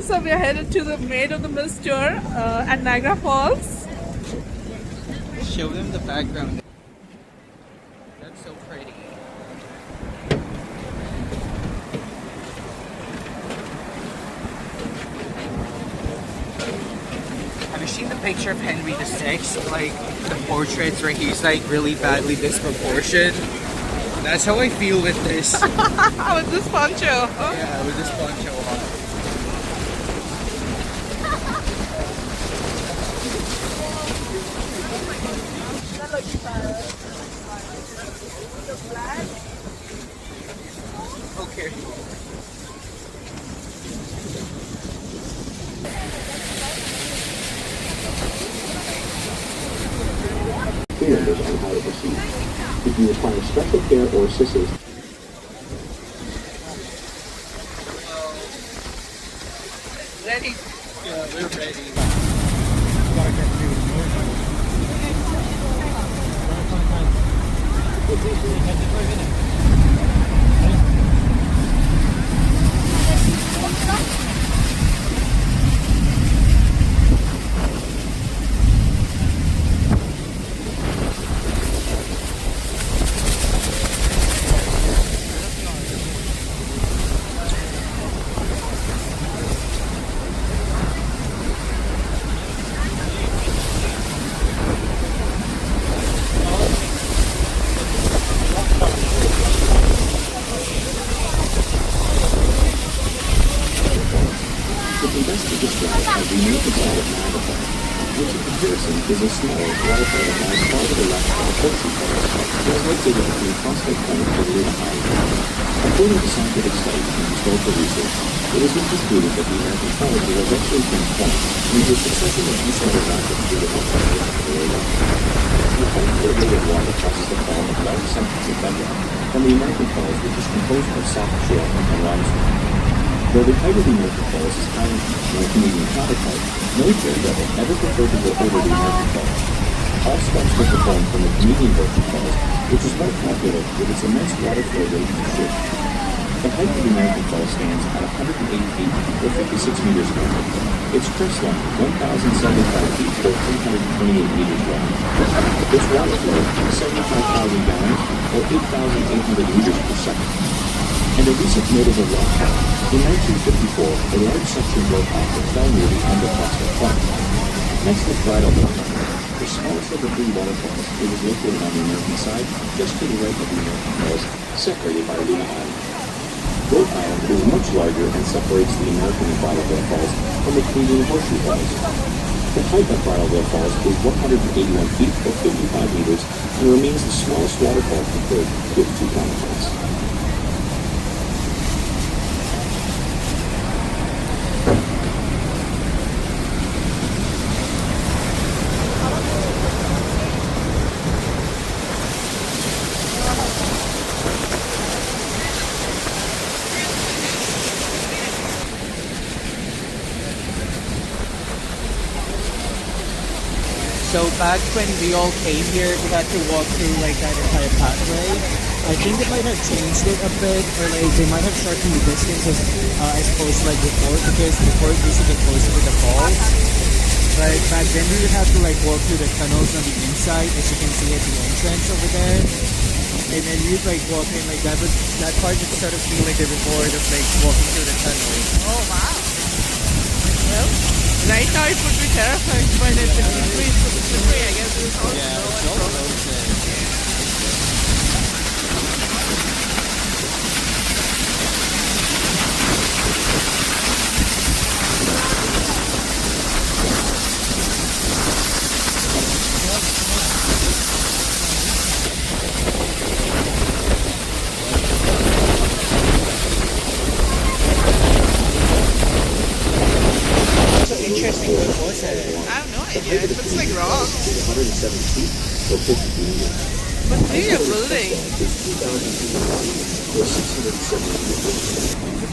So we are headed to the Maid of the Mist tour at Niagara Falls. Show them the background. That's so pretty. Have you seen the picture of Henry VI? Like the portraits where he's like really badly disproportioned? That's how I feel with this. With this poncho. Yeah, with this poncho on. Okay. Members on how to proceed. If you require special care or assistance, Ready? Yeah, we're ready. it's best to describe as the naked side of Niagara Falls, which in comparison is a smaller waterfall that lies far to the left of the Horseshoe Falls, that is located between Prospect Point and Luna Island. According to scientific studies and historical research, it has been concluded that the American Falls was eventually transformed into a succession of desalted rapids due to volcanic activity. The unchlorinated water crosses the fall of large sections of bedrock from the American Falls, which is composed of soft shale and limestone. Though the height of the Niagara Falls is higher than the Canadian counterpart, no trail level ever preferred to go over the Niagara Falls. All steps were performed from the Canadian Niagara Falls, which is more popular with its immense water flow rate and shape. The height of the Niagara Falls stands at 180 feet or 56 meters long. Its crest line, 1,075 feet or 328 meters long. Its water flow is 75,000 gallons or 8,800 liters per second. And a recent notable rock fall. In 1954, a large section broke off and fell near the end of Prospect Point. Next is Bridal Veil, the smallest of the three waterfalls. It is located on the American side, just to the right of the American Falls, separated by Luna Island. Goat Island is much larger and separates the American and Bridal Veil Falls from the Canadian Horseshoe Falls. The height of Bridal Veil Falls is 181 feet or 55 meters and remains the smallest waterfall compared to its two counterparts. So back when we all came here, we had to walk through like that entire pathway. I think it might have changed it a bit, or like they might have shortened the distance as opposed to like before, because before it used to get closer to the falls. But back then we would have to like walk through the tunnels on the inside, as you can see at the entrance over there. And then you'd like walk in like that, but that part just sort of feel like the reward of like walking through the tunnel. Oh wow. Well, right now it would be terrifying, but it's slippery, I guess it's all Yeah, slow it's and all frozen. frozen. So interesting, what was it? I have no idea. It looks like rock. 107 feet or 50 meters. But maybe a building. Is 2,000 feet or 670 meters.